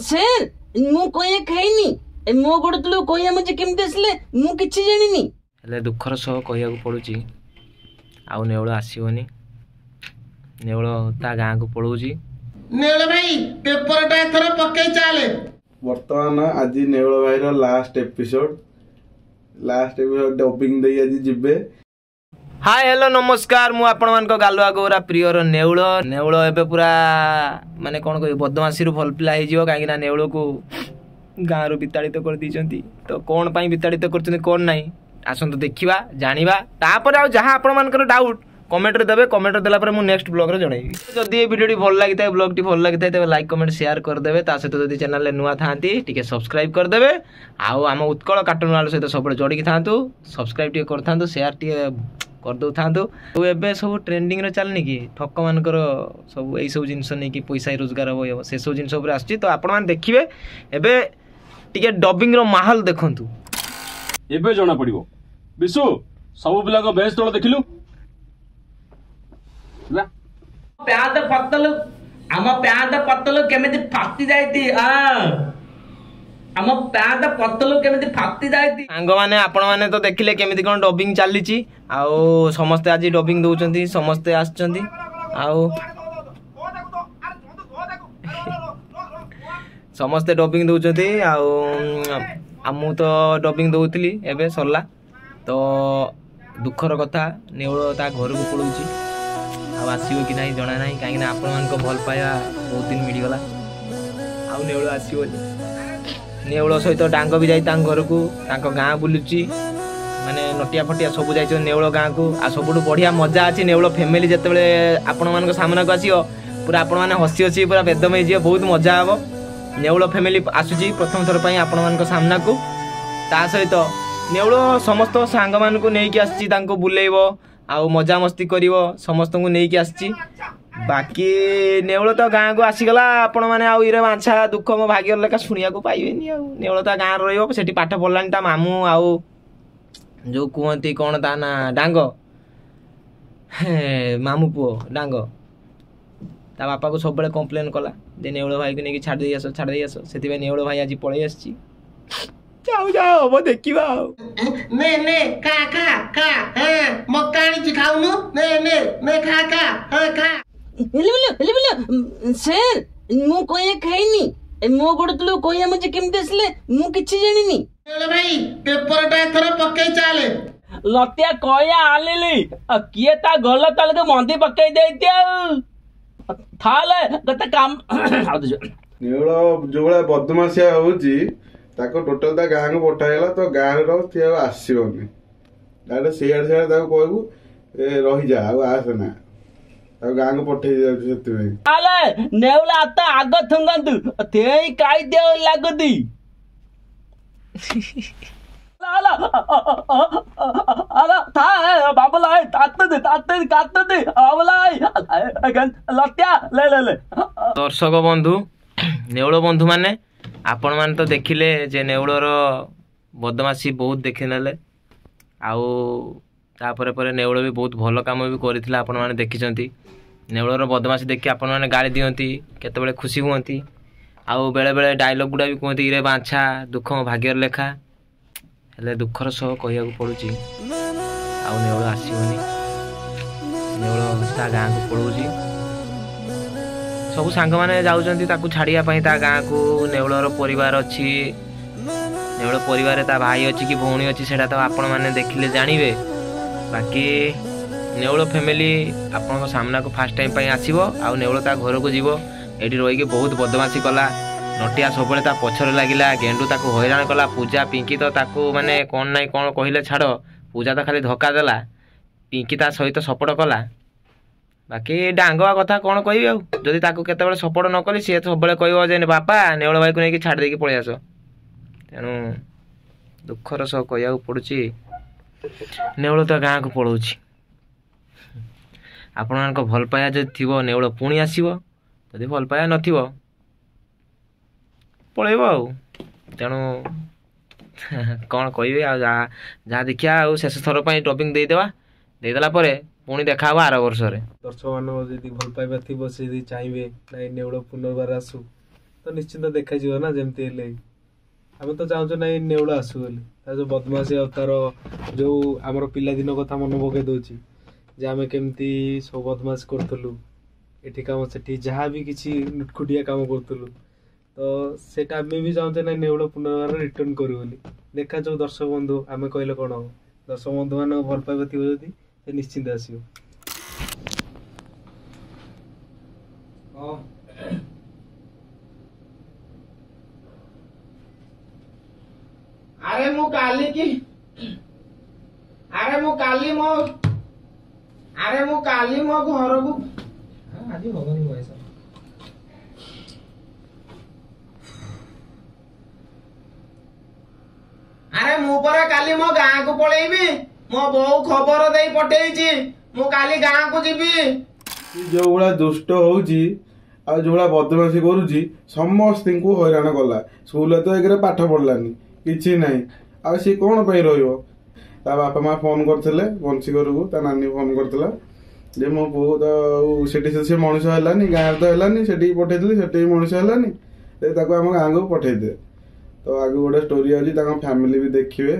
Sir मु कोया खाइनी मो गोड़ तलु कोया मुझे केमते असले मु किछि जानिनी हेले दुखर सह कहिया को पड़ुची आउ नेवळ आसीबनी नेवळ ता गाँ को पळौची नेवळ भाई पेपर टा एथर पक्के चाले वर्तमान आज नेवळ भाई रो लास्ट एपिसोड डबिंग दे आज जिबे। हाय हेलो नमस्कार मु आपण मान को गालुआ गोरा प्रियर नेवळ नेवळ एबे पूरा माने कोन कहि बदमाशी रु फल पिला हे जिवो काहे ना नेवळ को गाँ रु विताड़ित कर दीचंती तो कोन पई विताड़ित करचंती कोन नाही आसंत देखिबा जानिबा तापर आ जहां आपण मान कर डाउट कमेंट रे देबे कमेंट रे देला पर मु नेक्स्ट ब्लॉग रे जणाइबी जदी ए वीडियो टी भल लागिता ब्लॉग टी भल लागिता तबे लाइक कमेंट शेयर कर देबे ता सहित जदी चैनल ले नुवा थांती टिके सब्सक्राइब कर देबे आउ हम उत्कल कार्टून वाला सहित सब जोड़ी की थांतु सब्सक्राइब टी कर थांतु शेयर टी कर दो थांतु तो एबे सब ट्रेंडिंग रे चलनी की ठक मानकर सब एई सब जिंस नै की पैसा रोजगार हो से सब जिंस ऊपर आछि तो आपण मान देखिबे एबे टिके डबिंग रो माहौल देखंतु एबे जणा पड़िबो बिसु सब पिला को बेस तोड़ देखिलु प्याद पत्तलु आम प्याद पत्तलु केमिति फाटी जाईती आम प्याद पत्तलु केमिति फाटी जाईती सांग माने आपण माने तो देखिले केमिति कोन डबिंग चालीची आउ समस्त आज डबिंग दउचंती समस्त आछचंती आउ समस्त डबिंग दउचंती आउ आमु तो डबिंग दउतली एबे सरला तो दुखर कथा नेवळ ता घर को पळुची आ आसीबो कि नाही जणा नाही काहे ना आपण मान को भल पाया बहुत दिन मिली गला आउ नेवळ आसीबो नेवळ सहित डांग भी जाई तांग घर को तांको गाँ बुलुची माने नटिया फटिया सब जाई छ नेवळ गाँ को आ सबुडु बढ़िया मजा अछि नेवळ फैमिली जते बेले आपण मान को सामना को आसीओ पूरा आपण माने हसी हसी पूरा बेदमय जियो बहुत मजा आबो नेवळ फैमिली आसुची प्रथम थर पई आपण मान को सामना को ता सहित नेवळ समस्त सांग मान को नेकी आसी तांको बुलेइबो आ मजा मस्ती करिवो समस्त को नेकी आसी बाकी नेवळ तो गाँ को आसीगला आपण माने आ इरे बाछा दुख मो भाग्य लेका सुनिया को पाइबेनी आ नेवळ तो गाँ रहिबो सेठी पाठ पढलानी ता मामू आ जो कुहंती कोन ता ना डांग मामू पुओ डांग ता बापा को सब बेले कंप्लेन कला जे नेवळ भाई को नेकी छाड़ दे आसो सेति नेवळ भाई आज पळै आसी जाओ जाओ वो देखिबा ने का मक्कानी जी खाउनु ने खा सर मु कोया खाइनी मो गोड़ तलु कोया मुझे केमते असले मु किछि जानिनी नेवळ भाई पेपर टा एथर पक्के चाले लतिया कोया आलेली किए ता गल तल के मंदी पक्के देतिया थाले गत काम नेवळ जो बळे बदमाशिया होउची ताको टोटल ता गाँ को पठाइला तो गाँ रो से आसीबनी डायरेक्ट सेयार ताको कहबू रही जा आ आसना ता गाँ को पठै जाउ सेति भाई आले नेवला आता आग थंगंतु तेई काई दे लागुदी आला आला था बाबला तात दे आवला अगन लत्या ले दर्शक बंधु नेवळ बंधु माने आपण मान तो देखिले जे नेवळर बदमाशी बहुत देखि नेले आउ तापर पर नेवळ भी बहुत भल काम भी करथिला आपण माने देखिचंती नेवळर बदमाशी देखि आपण माने गाली दियंती केते बेले खुशी हुंती आउ बेले बेले डायलॉग गुडा भी कहती इरे बाछा दुख भाग्यर लेखा हेले दुखर सह कहिया को पड़ुची आउ नेवळ आसीबनी नेवळ ता गाँ को पळुची सब सांग माने जाउचंती ताकू छाड़िया पई ता गाँ को नेवळर परिवार अछि नेवळ परिवार ता भाई अछि कि भौणी अछि सेटा तो आपण माने देखिले जानिबे बाकी नेवळ फैमिली आपण को सामना को फर्स्ट टाइम पई आसीबो आ नेवळ ता घर को जीवो एडी रोई के बहुत बदमाशी कला नटिया सबले ता पछरे लागिला गेंडू ताकू हैरान कला पूजा पिंकी तो ताकू माने कोन नाही कोन कहिले छाड़ो पूजा तो खाली धक्का देला पिंकी ता सहित सपोर्ट कला बाकी डांगवा कथा कौन कहि आ जदि ताको केते बेले सपोर्ट न कली से सब बेले कहबो जे बापा नेवळ भाई को नेकी छाड़ देकी पळै आसो तेनु दुखर सह कहिया पड़ुची नेवळ तो गाँ को पळौची आपण मान को भल पाया जदि थिबो नेवळ पुणी आसीबो जदि भल पाया नथिबो पळैबो आ तेनु कौन कहबे आ जा देखिया आ शेष थर पई डबिंग देदेला परे ପୁଣି ଦେଖା ହବ ଆର ବର୍ଷରେ। ଦର୍ଶକମାନଙ୍କ ଯଦି ଭଲ ପାଇବା ଥିବ, ସେ ଯଦି ଚାହିଁବେ ନାଇଁ ନେଉଳ ପୁନର୍ବାର ଆସୁ, ତ ନିଶ୍ଚିନ୍ତ ଦେଖାଯିବ ନା ଯେମିତି ହେଲେ। ଆମେ ତ ଚାହୁଁଛୁ ନାଇଁ ନେଉଳ ଆସୁ ବୋଲି। ତାର ଯୋଉ ବଦମାସି ଆଉ ତାର ଯୋଉ ଆମର ପିଲାଦିନ କଥା ମନେ ପକେଇ ଦଉଛି, ଯେ ଆମେ କେମିତି ସବୁ ବଦମାସି କରୁଥିଲୁ, ଏଠି କାମ ସେଠି ଯାହା ବି କିଛି ନୁଟଖୁଟିଆ କାମ କରୁଥିଲୁ, ତ ସେଇଟା ଆମେ ବି ଚାହୁଁଛେ ନାଇଁ ନେଉଳ ପୁନର୍ବାର ରିଟର୍ନ କରୁ ବୋଲି। ଦେଖାଯାଉ ଦର୍ଶକ ବନ୍ଧୁ, ଆମେ କହିଲେ କଣ ହବ। ଦର୍ଶକ ବନ୍ଧୁ ମାନଙ୍କ ଭଲ ପାଇବା ଥିବ ଯଦି ସେ ନିଶ୍ଚିନ୍ତ ଆସିବ। ଆରେ ମୁଁ କାଲି ମୋ ଘରକୁ ଆଜି ହବନି ବୟସ। ଆରେ ମୁଁ ପରା କାଲି ମୋ ଗାଁକୁ ପଳେଇବି। ମୋ ବୋଉ ଖବର ଦେଇ ପଠେଇଛି, ମୁଁ କାଲି ଗାଁକୁ ଯିବି। ଯୋଉ ଭଳିଆ ଦୁଷ୍ଟ ହଉଛି ଆଉ ଯୋଉ ଭଳିଆ ବଦମାସି କରୁଛି, ସମସ୍ତଙ୍କୁ ହଇରାଣ କଲା। ସ୍କୁଲରେ ତ ଏକରେ ପାଠ ପଢିଲାନି, କିଛି ନାହିଁ, ଆଉ ସିଏ କଣ ପାଇଁ ରହିବ। ତା ବାପା ମା ଫୋନ କରିଥିଲେ ବଂଶୀ ଘରକୁ, ତା ନାନୀ ଫୋନ କରିଥିଲା ଯେ ମୋ ବୋଉ ତ ସେଠି ସେ ମଣିଷ ହେଲାନି, ଗାଁରେ ତ ହେଲାନି, ସେଠିକି ପଠେଇଥିଲି, ସେଠି ବି ମଣିଷ ହେଲାନି, ତାକୁ ଆମ ଗାଁକୁ ପଠେଇଦେ। ତ ଆଗକୁ ଗୋଟେ ଷ୍ଟୋରି ଅଛି, ତାଙ୍କ ଫ୍ୟାମିଲି ବି ଦେଖିବେ,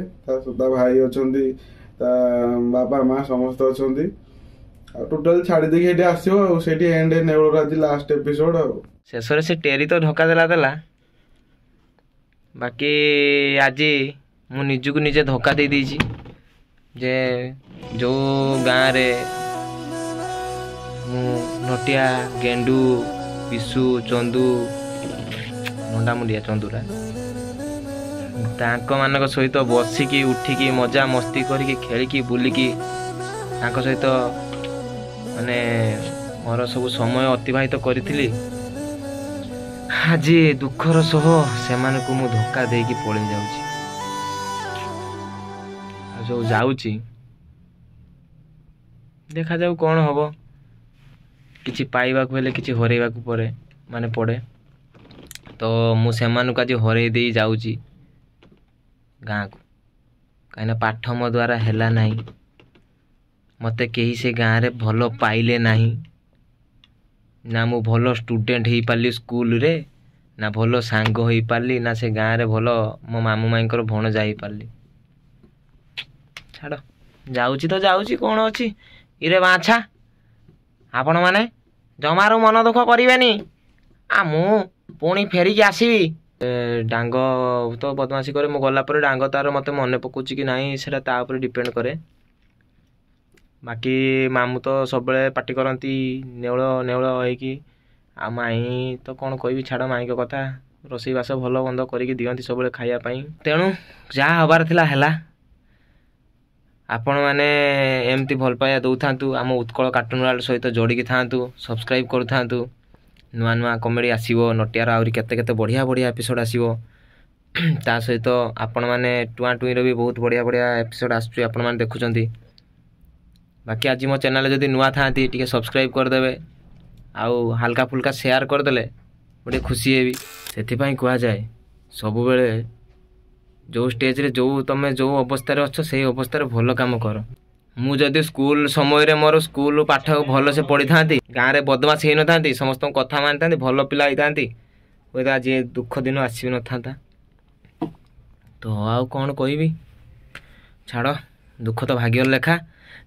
ତା ଭାଇ ଅଛନ୍ତି, ତା ବାପା ମା ସମସ୍ତେ ଅଛନ୍ତି। ଆଉ ଟୋଟାଲି ଛାଡି ଦେଇକି ସେଠି ଆସିବ ଆଉ, ସେଇଠି ଏଣ୍ଡ ନେଉଳର ଆଜି ଲାଷ୍ଟ ଏପିସୋଡ। ଆଉ ଶେଷରେ ସେ ଟେରି ତ ଧୋକା ଦେଲା, ବାକି ଆଜି ମୁଁ ନିଜକୁ ନିଜେ ଧୋକା ଦେଇ ଦେଇଛି ଯେ ଯେଉଁ ଗାଁରେ ମୁଁ ନଟିଆ, ଗେଣ୍ଡୁ, ବିଶୁ, ଚନ୍ଦୁ, ନଣ୍ଡାମୁଣ୍ଡିଆ ଚନ୍ଦୁରା ତାଙ୍କମାନଙ୍କ ସହିତ ବସିକି ଉଠିକି ମଜା ମସ୍ତି କରିକି ଖେଳିକି ବୁଲିକି ତାଙ୍କ ସହିତ ମାନେ ମୋର ସବୁ ସମୟ ଅତିବାହିତ କରିଥିଲି। ଆଜି ଦୁଃଖର ସହ ସେମାନଙ୍କୁ ମୁଁ ଧୋକା ଦେଇକି ପଳେଇ ଯାଉଛି। ଆଉ ଯୋଉ ଯାଉଛି ଦେଖାଯାଉ କ'ଣ ହବ। କିଛି ପାଇବାକୁ ହେଲେ କିଛି ହରେଇବାକୁ ପଡ଼େ। ତ ମୁଁ ସେମାନଙ୍କୁ ଆଜି ହରେଇ ଦେଇ ଯାଉଛି ଗାଁକୁ, କାହିଁକିନା ପାଠ ମୋ ଦ୍ୱାରା ହେଲା ନାହିଁ। ମୋତେ କେହି ସେ ଗାଁରେ ଭଲ ପାଇଲେ ନାହିଁ, ନା ମୁଁ ଭଲ ଷ୍ଟୁଡେଣ୍ଟ ହେଇପାରିଲି ସ୍କୁଲରେ, ନା ଭଲ ସାଙ୍ଗ ହେଇପାରିଲି, ନା ସେ ଗାଁରେ ଭଲ ମୋ ମାମୁଁ ମାଇଁଙ୍କର ଭଣଜା ହେଇପାରିଲି। ଛାଡ଼, ଯାଉଛି ତ ଯାଉଛି, କ'ଣ ଅଛି। ଇରେ ବାଛା, ଆପଣମାନେ ଜମାରୁ ମନ ଦୁଃଖ କରିବେନି, ମୁଁ ପୁଣି ଫେରିକି ଆସିବି। ଡାଙ୍ଗ ତ ବଦମାସି କରେ, ମୁଁ ଗଲା ପରେ ଡାଙ୍ଗ ତାର ମୋତେ ମନେ ପକାଉଛି କି ନାହିଁ ସେଟା ତା ଉପରେ ଡିପେଣ୍ଡ କରେ। ବାକି ମାମୁଁ ତ ସବୁବେଳେ ପାଟି କରନ୍ତି ନେଉଳ ନେଉଳ ହେଇକି। ଆଉ ମାଇଁ ତ କ'ଣ କହିବି, ଛାଡ଼ ମାଇଁଙ୍କ କଥା। ରୋଷେଇବାସ ଭଲ ବନ୍ଦ କରିକି ଦିଅନ୍ତି ସବୁବେଳେ ଖାଇବା ପାଇଁ। ତେଣୁ ଯାହା ହେବାର ଥିଲା ହେଲା। ଆପଣମାନେ ଏମିତି ଭଲ ପାଇବା ଦେଉଥାନ୍ତୁ, ଆମ ଉତ୍କଳ କାର୍ଟୁନ ୱାର୍ଲ୍ଡ ସହିତ ଯୋଡ଼ିକି ଥାଆନ୍ତୁ, ସବସ୍କ୍ରାଇବ୍ କରୁଥାନ୍ତୁ। ନୂଆ ନୂଆ କମେଡ଼ି ଆସିବ, ନଟିଆର ଆହୁରି କେତେ କେତେ ବଢ଼ିଆ ବଢ଼ିଆ ଏପିସୋଡ଼ ଆସିବ। ତା ସହିତ ଆପଣମାନେ ଟୁଆଁ ଟୁଇଁର ବି ବହୁତ ବଢ଼ିଆ ବଢ଼ିଆ ଏପିସୋଡ଼ ଆସୁଛି, ଆପଣମାନେ ଦେଖୁଛନ୍ତି। ବାକି ଆଜି ମୋ ଚ୍ୟାନେଲ୍ ଯଦି ନୂଆ ଥାଆନ୍ତି ଟିକେ ସବସ୍କ୍ରାଇବ୍ କରିଦେବେ, ଆଉ ହାଲକା ଫୁଲକା ସେୟାର କରିଦେଲେ ଗୋଟେ ଖୁସି ହେବି। ସେଥିପାଇଁ କୁହାଯାଏ ସବୁବେଳେ ଯେଉଁ ଷ୍ଟେଜ୍ରେ ତମେ ଯେଉଁ ଅବସ୍ଥାରେ ଅଛ ସେଇ ଅବସ୍ଥାରେ ଭଲ କାମ କର। ମୁଁ ଯଦି ସ୍କୁଲ ସମୟରେ ମୋର ସ୍କୁଲ ପାଠ ଭଲସେ ପଢ଼ିଥାନ୍ତି, ଗାଁରେ ବଦମାସି ହେଇନଥାନ୍ତି, ସମସ୍ତଙ୍କୁ କଥା ମାନିଥାନ୍ତି, ଭଲ ପିଲା ହେଇଥାନ୍ତି, ହୁଏତ ଆଜି ଦୁଃଖ ଦିନ ଆସିବି ନଥାନ୍ତା। ତ ଆଉ କ'ଣ କହିବି, ଛାଡ଼, ଦୁଃଖ ତ ଭାଗ୍ୟର ଲେଖା।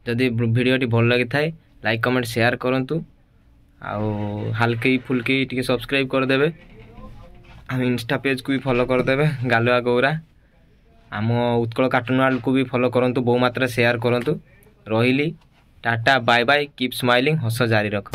ଯଦି ଭିଡ଼ିଓଟି ଭଲ ଲାଗିଥାଏ ଲାଇକ୍ କମେଣ୍ଟ ସେୟାର କରନ୍ତୁ, ଆଉ ହାଲକେଇ ଫୁଲକେଇ ଟିକେ ସବସ୍କ୍ରାଇବ୍ କରିଦେବେ। ଆମ ଇନଷ୍ଟା ପେଜ୍କୁ ବି ଫଲୋ କରିଦେବେ, ଗାଲୁଆ ଗୌରା। ଆମ ଉତ୍କଳ କାର୍ଟୁନ ୱାର୍ଲ୍ଡକୁ ବି ଫଲୋ କରନ୍ତୁ, ବହୁ ମାତ୍ରାରେ ସେୟାର କରନ୍ତୁ। ରହିଲି, tata bye bye, keep smiling, ହସ ଜାରି ରଖ।